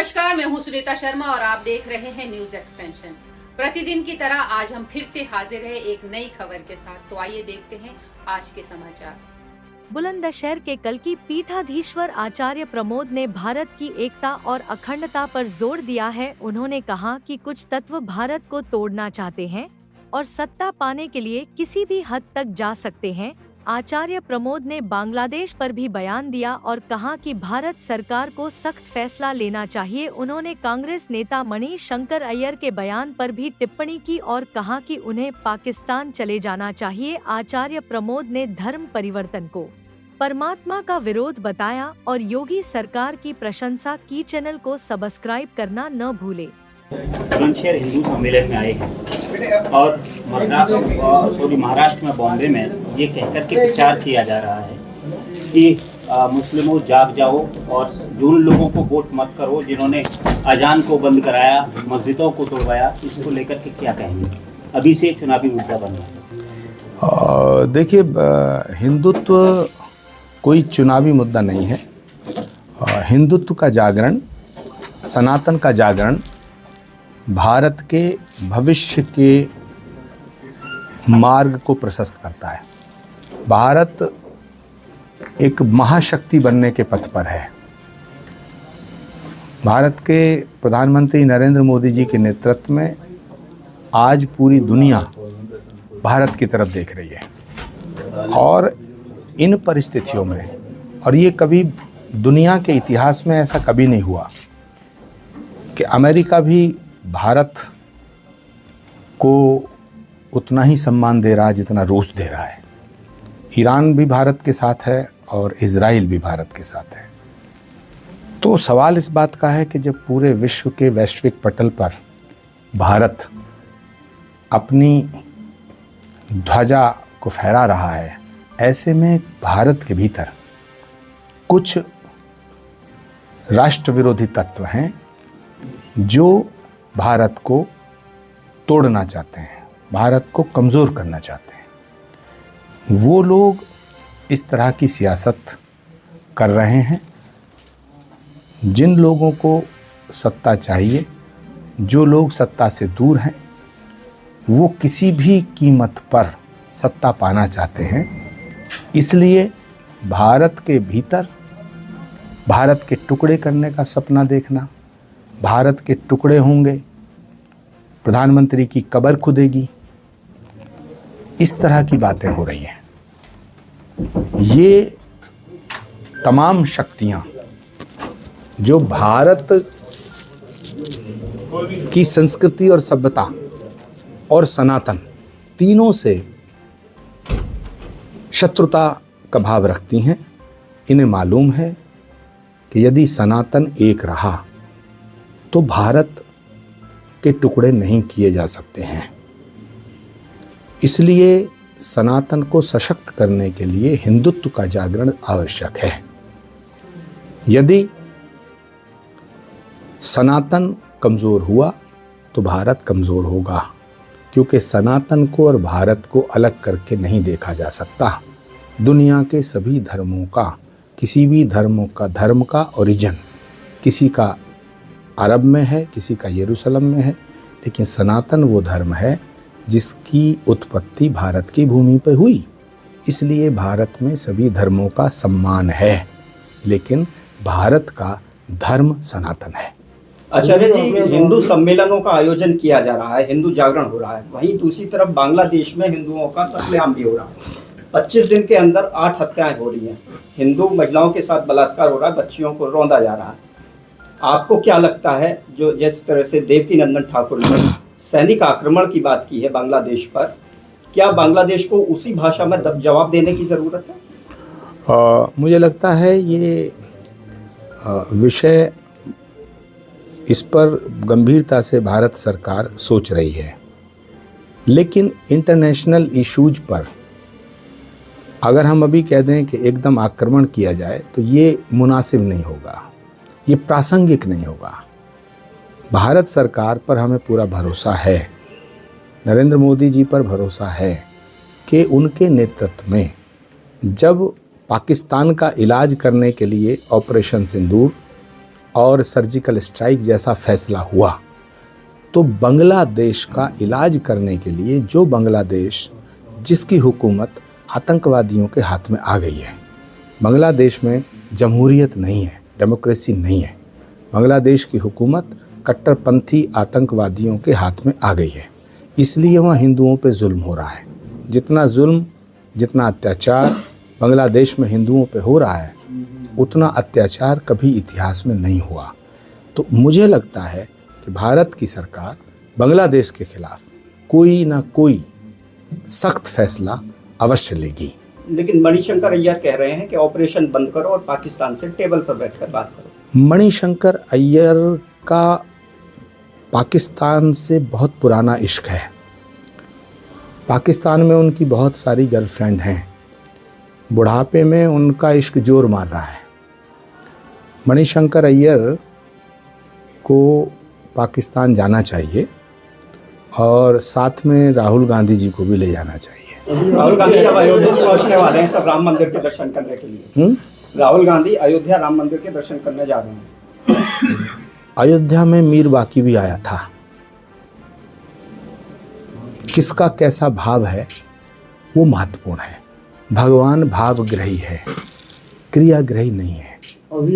नमस्कार, मैं हूं सुनीता शर्मा और आप देख रहे हैं न्यूज एक्सटेंशन। प्रतिदिन की तरह आज हम फिर से हाजिर हैं एक नई खबर के साथ। तो आइए देखते हैं आज के समाचार। बुलंदशहर के कल्की पीठाधीश्वर आचार्य प्रमोद ने भारत की एकता और अखंडता पर जोर दिया है। उन्होंने कहा कि कुछ तत्व भारत को तोड़ना चाहते हैं और सत्ता पाने के लिए किसी भी हद तक जा सकते हैं। आचार्य प्रमोद ने बांग्लादेश पर भी बयान दिया और कहा कि भारत सरकार को सख्त फैसला लेना चाहिए। उन्होंने कांग्रेस नेता मनीष शंकर अय्यर के बयान पर भी टिप्पणी की और कहा कि उन्हें पाकिस्तान चले जाना चाहिए। आचार्य प्रमोद ने धर्म परिवर्तन को परमात्मा का विरोध बताया और योगी सरकार की प्रशंसा की। चैनल को सब्सक्राइब करना न भूले। बुलंदशहर हिंदू सम्मेलन में आए हैं और महाराष्ट्र में बॉम्बे में ये कहकर के प्रचार किया जा रहा है कि मुस्लिमों जाग जाओ और जिन लोगों को वोट मत करो, जिन्होंने अजान को बंद कराया, मस्जिदों को तोड़वाया, इसको लेकर के क्या कहेंगे? अभी से चुनावी मुद्दा बन रहा है। देखिए, हिंदुत्व कोई चुनावी मुद्दा नहीं है। हिंदुत्व का जागरण, सनातन का जागरण भारत के भविष्य के मार्ग को प्रशस्त करता है। भारत एक महाशक्ति बनने के पथ पर है। भारत के प्रधानमंत्री नरेंद्र मोदी जी के नेतृत्व में आज पूरी दुनिया भारत की तरफ देख रही है और इन परिस्थितियों में, और ये कभी दुनिया के इतिहास में ऐसा कभी नहीं हुआ कि अमेरिका भी भारत को उतना ही सम्मान दे रहा है जितना रूस दे रहा है। ईरान भी भारत के साथ है और इजराइल भी भारत के साथ है। तो सवाल इस बात का है कि जब पूरे विश्व के वैश्विक पटल पर भारत अपनी ध्वजा को फहरा रहा है, ऐसे में भारत के भीतर कुछ राष्ट्र विरोधी तत्व हैं जो भारत को तोड़ना चाहते हैं, भारत को कमज़ोर करना चाहते हैं। वो लोग इस तरह की सियासत कर रहे हैं। जिन लोगों को सत्ता चाहिए, जो लोग सत्ता से दूर हैं, वो किसी भी कीमत पर सत्ता पाना चाहते हैं। इसलिए भारत के भीतर भारत के टुकड़े करने का सपना देखना, भारत के टुकड़े होंगे, प्रधानमंत्री की कब्र खुदेगी, इस तरह की बातें हो रही हैं। ये तमाम शक्तियां जो भारत की संस्कृति और सभ्यता और सनातन तीनों से शत्रुता का भाव रखती हैं, इन्हें मालूम है कि यदि सनातन एक रहा तो भारत के टुकड़े नहीं किए जा सकते हैं। इसलिए सनातन को सशक्त करने के लिए हिंदुत्व का जागरण आवश्यक है। यदि सनातन कमज़ोर हुआ तो भारत कमज़ोर होगा, क्योंकि सनातन को और भारत को अलग करके नहीं देखा जा सकता। दुनिया के सभी धर्मों का, किसी भी धर्म का ओरिजिन किसी का अरब में है, किसी का यरूशलेम में है, लेकिन सनातन वो धर्म है जिसकी उत्पत्ति भारत की भूमि पर हुई। इसलिए भारत में सभी धर्मों का सम्मान है, लेकिन भारत का धर्म सनातन है। आचार्य जी, हिंदू सम्मेलनों का आयोजन किया जा रहा है, हिंदू जागरण हो रहा है, वहीं दूसरी तरफ बांग्लादेश में हिंदुओं का कत्लेआम भी हो रहा है। 25 दिन के अंदर 8 हत्याएं हो रही हैं, हिंदू महिलाओं के साथ बलात्कार हो रहा है, बच्चियों को रौंदा जा रहा है। आपको क्या लगता है, जो जिस तरह से देवकी नंदन ठाकुर ने सैनिक आक्रमण की बात की है बांग्लादेश पर, क्या बांग्लादेश को उसी भाषा में जवाब देने की ज़रूरत है? मुझे लगता है ये विषय, इस पर गंभीरता से भारत सरकार सोच रही है, लेकिन इंटरनेशनल इश्यूज पर अगर हम अभी कह दें कि एकदम आक्रमण किया जाए तो ये मुनासिब नहीं होगा, ये प्रासंगिक नहीं होगा। भारत सरकार पर हमें पूरा भरोसा है, नरेंद्र मोदी जी पर भरोसा है कि उनके नेतृत्व में जब पाकिस्तान का इलाज करने के लिए ऑपरेशन सिंदूर और सर्जिकल स्ट्राइक जैसा फैसला हुआ तो बांग्लादेश का इलाज करने के लिए, जो बांग्लादेश जिसकी हुकूमत आतंकवादियों के हाथ में आ गई है, बांग्लादेश में जमहूरियत नहीं है, डेमोक्रेसी नहीं है, बांग्लादेश की हुकूमत कट्टरपंथी आतंकवादियों के हाथ में आ गई है, इसलिए वहाँ हिंदुओं पे जुल्म हो रहा है। जितना जुल्म, जितना अत्याचार बांग्लादेश में हिंदुओं पे हो रहा है, उतना अत्याचार कभी इतिहास में नहीं हुआ। तो मुझे लगता है कि भारत की सरकार बांग्लादेश के खिलाफ कोई ना कोई सख्त फैसला अवश्य लेगी। लेकिन मणिशंकर अय्यर कह रहे हैं कि ऑपरेशन बंद करो और पाकिस्तान से टेबल पर बैठकर बात करो। मणिशंकर अय्यर का पाकिस्तान से बहुत पुराना इश्क है। पाकिस्तान में उनकी बहुत सारी गर्लफ्रेंड हैं। बुढ़ापे में उनका इश्क जोर मार रहा है। मणिशंकर अय्यर को पाकिस्तान जाना चाहिए और साथ में राहुल गांधी जी को भी ले जाना चाहिए। राहुल गांधी अब अयोध्या पहुंचने वाले हैं सब राम मंदिर के दर्शन करने के लिए। राहुल गांधी अयोध्या राम मंदिर के दर्शन करने जा रहे हैं। अयोध्या में मीर बाकी भी आया था। किसका कैसा भाव है वो महत्वपूर्ण है। भगवान भावग्रही है, क्रियाग्रही नहीं है।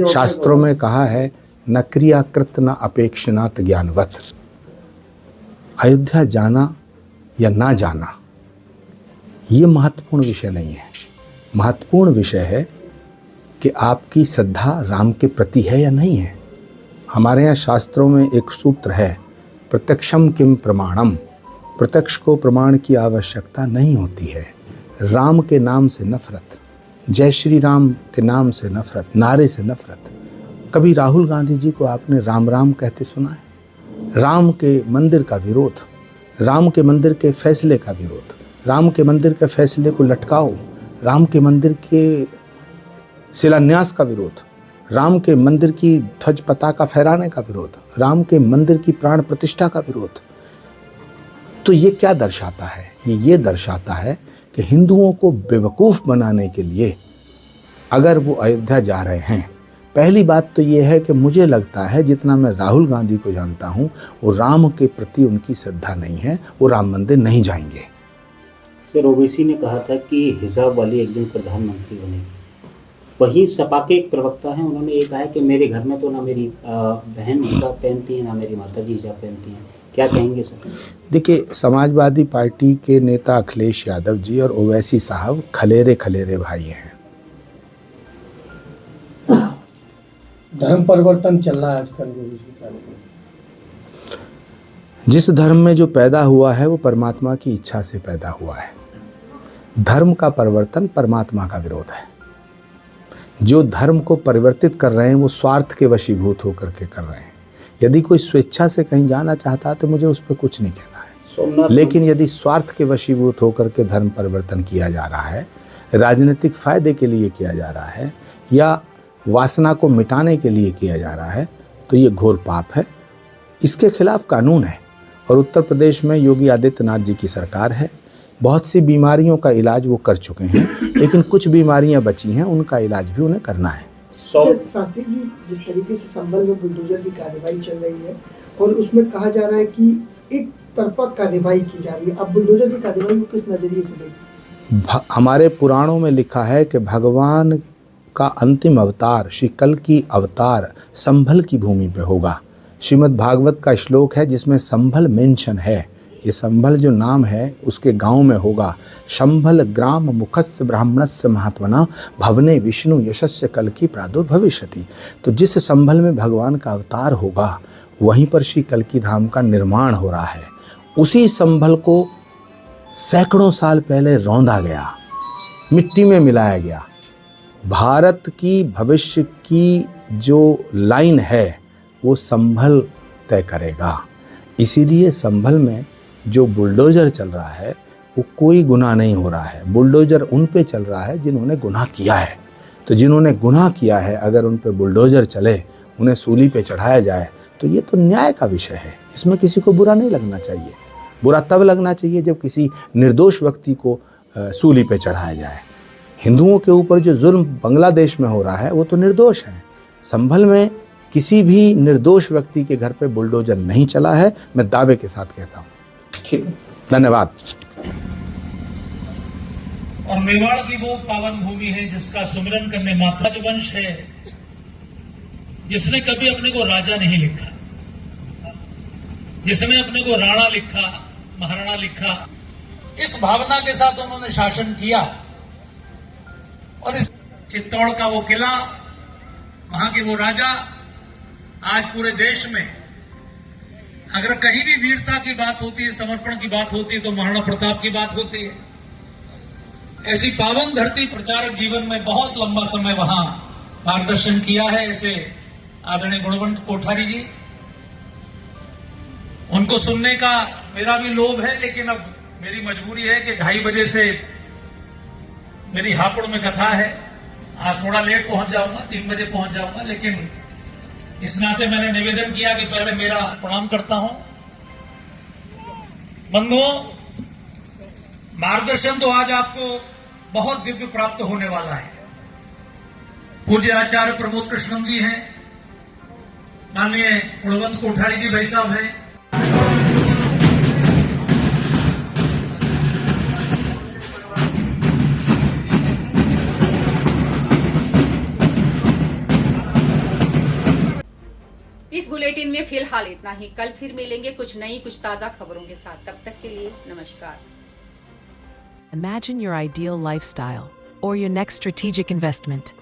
शास्त्रों में कहा है न क्रियाकृत न अपेक्षनात् ज्ञानवत। अयोध्या जाना या ना जाना ये महत्वपूर्ण विषय नहीं है। महत्वपूर्ण विषय है कि आपकी श्रद्धा राम के प्रति है या नहीं है। हमारे यहाँ शास्त्रों में एक सूत्र है, प्रत्यक्षम किम प्रमाणम। प्रत्यक्ष को प्रमाण की आवश्यकता नहीं होती है। राम के नाम से नफरत, जय श्री राम के नाम से नफरत, नारे से नफरत। कभी राहुल गांधी जी को आपने राम राम कहते सुना है? राम के मंदिर का विरोध, राम के मंदिर के फैसले का विरोध, राम के मंदिर के फैसले को लटकाओ, राम के मंदिर के शिलान्यास का विरोध, राम के मंदिर की ध्वज पताका फहराने का विरोध, राम के मंदिर की प्राण प्रतिष्ठा का विरोध। तो ये क्या दर्शाता है? ये दर्शाता है कि हिंदुओं को बेवकूफ़ बनाने के लिए अगर वो अयोध्या जा रहे हैं, पहली बात तो ये है कि मुझे लगता है जितना मैं राहुल गांधी को जानता हूँ वो राम के प्रति उनकी श्रद्धा नहीं है, वो राम मंदिर नहीं जाएंगे। सर, ओवैसी ने कहा था कि हिजाब वाली एक दिन प्रधानमंत्री बनेगी। वही सपा के एक प्रवक्ता हैं, उन्होंने ये कहा है कि मेरे घर में तो ना मेरी बहन हिजाब पहनती है ना मेरी माता जी हिजाब पहनती हैं। क्या कहेंगे सर? देखिए, समाजवादी पार्टी के नेता अखिलेश यादव जी और ओवैसी साहब खलेरे खलेरे भाई हैं। धर्म परिवर्तन चल रहा है आजकल। जिस धर्म में जो पैदा हुआ है वो परमात्मा की इच्छा से पैदा हुआ है। धर्म का परिवर्तन परमात्मा का विरोध है। जो धर्म को परिवर्तित कर रहे हैं वो स्वार्थ के वशीभूत होकर के कर रहे हैं। यदि कोई स्वेच्छा से कहीं जाना चाहता है तो मुझे उस पर कुछ नहीं कहना है, लेकिन यदि स्वार्थ के वशीभूत होकर के धर्म परिवर्तन किया जा रहा है, राजनीतिक फायदे के लिए किया जा रहा है या वासना को मिटाने के लिए किया जा रहा है, तो ये घोर पाप है। इसके खिलाफ कानून है। और उत्तर प्रदेश में योगी आदित्यनाथ जी की सरकार है। बहुत सी बीमारियों का इलाज वो कर चुके हैं, लेकिन कुछ बीमारियां बची हैं, उनका इलाज भी उन्हें करना है। शास्त्री जी, जिस तरीके से संभल में बुलडोजर की कार्यवाही चल रही है और उसमें कहा जा रहा है कि एक तरफा कार्यवाही की जा रही है, अब बुलडोजर की कार्यवाही को किस नजरिए से देखते? हमारे पुराणों में लिखा है कि भगवान का अंतिम अवतार श्री कल्कि अवतार संभल की भूमि पे होगा। श्रीमद् भागवत का श्लोक है जिसमें संभल मेंशन है। ये संभल जो नाम है उसके गांव में होगा। संभल ग्राम मुखस्य ब्राह्मणस्य महात्मना भवने विष्णु यशस्य कल्कि प्रादुर्भविष्यति। तो जिस संभल में भगवान का अवतार होगा वहीं पर श्री कल्कि धाम का निर्माण हो रहा है। उसी संभल को सैकड़ों साल पहले रौंदा गया, मिट्टी में मिलाया गया। भारत की भविष्य की जो लाइन है वो संभल तय करेगा। इसीलिए संभल में जो बुलडोजर चल रहा है वो कोई गुनाह नहीं हो रहा है। बुलडोजर उन पे चल रहा है जिन्होंने गुनाह किया है। तो जिन्होंने गुनाह किया है अगर उन पे बुलडोजर चले, उन्हें सूली पे चढ़ाया जाए तो ये तो न्याय का विषय है। इसमें किसी को बुरा नहीं लगना चाहिए। बुरा तब लगना चाहिए जब किसी निर्दोष व्यक्ति को सूली पे चढ़ाया जाए। हिंदुओं के ऊपर जो जुल्म बांग्लादेश में हो रहा है वो तो निर्दोष है। संभल में किसी भी निर्दोष व्यक्ति के घर पे बुलडोजर नहीं चला है, मैं दावे के साथ कहता हूँ। ठीक है, धन्यवाद। और मेवाड़ की वो पावन भूमि है जिसका सुमिरन करने मात्र राजवंश है, जिसने कभी अपने को राजा नहीं लिखा, जिसने अपने को राणा लिखा, महाराणा लिखा। इस भावना के साथ उन्होंने शासन किया और इस चित्तौड़ का वो किला, वहां के वो राजा, आज पूरे देश में अगर कहीं भी वीरता की बात होती है, समर्पण की बात होती है, तो महाराणा प्रताप की बात होती है। ऐसी पावन धरती प्रचारक जीवन में बहुत लंबा समय वहां मार्गदर्शन किया है, ऐसे आदरणीय गुणवंत कोठारी जी। उनको सुनने का मेरा भी लोभ है, लेकिन अब मेरी मजबूरी है कि 2:30 बजे से मेरी हापुड़ में कथा है। आज थोड़ा लेट पहुंच जाऊंगा, 3 बजे पहुंच जाऊंगा, लेकिन इस नाते मैंने निवेदन किया कि पहले मेरा प्रणाम करता हूं। बंधुओं, मार्गदर्शन तो आज आपको बहुत दिव्य प्राप्त होने वाला है। पूज्य आचार्य प्रमोद कृष्णम जी हैं, माननीय गुणवंत कोठारी जी भाई साहब हैं, इस बुलेटिन में फिलहाल इतना ही। कल फिर मिलेंगे कुछ नई, कुछ ताजा खबरों के साथ। तब तक के लिए नमस्कार। Imagine your ideal lifestyle or your next strategic investment.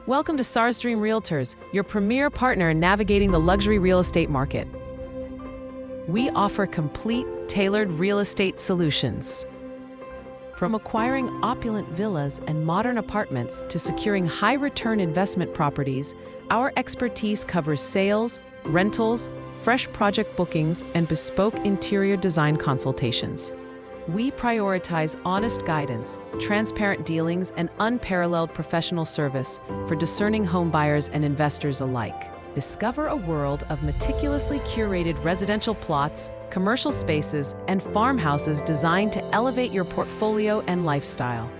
Welcome to SARS Dream Realtors, your premier partner in navigating the luxury real estate market. We offer complete, tailored real estate solutions. From acquiring opulent villas and modern apartments to securing high-return investment properties, our expertise covers sales, rentals, fresh project bookings, and bespoke interior design consultations. We prioritize honest guidance, transparent dealings, and unparalleled professional service for discerning home buyers and investors alike. Discover a world of meticulously curated residential plots, commercial spaces, and farmhouses designed to elevate your portfolio and lifestyle.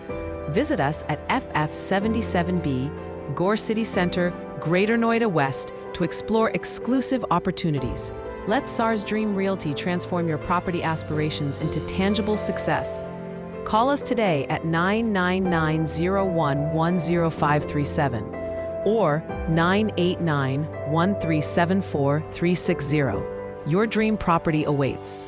Visit us at FF77B, Gore City Center, Greater Noida West, to explore exclusive opportunities. Let SARS Dream Realty transform your property aspirations into tangible success. Call us today at 999-01-10537 or 989-1374360. Your dream property awaits.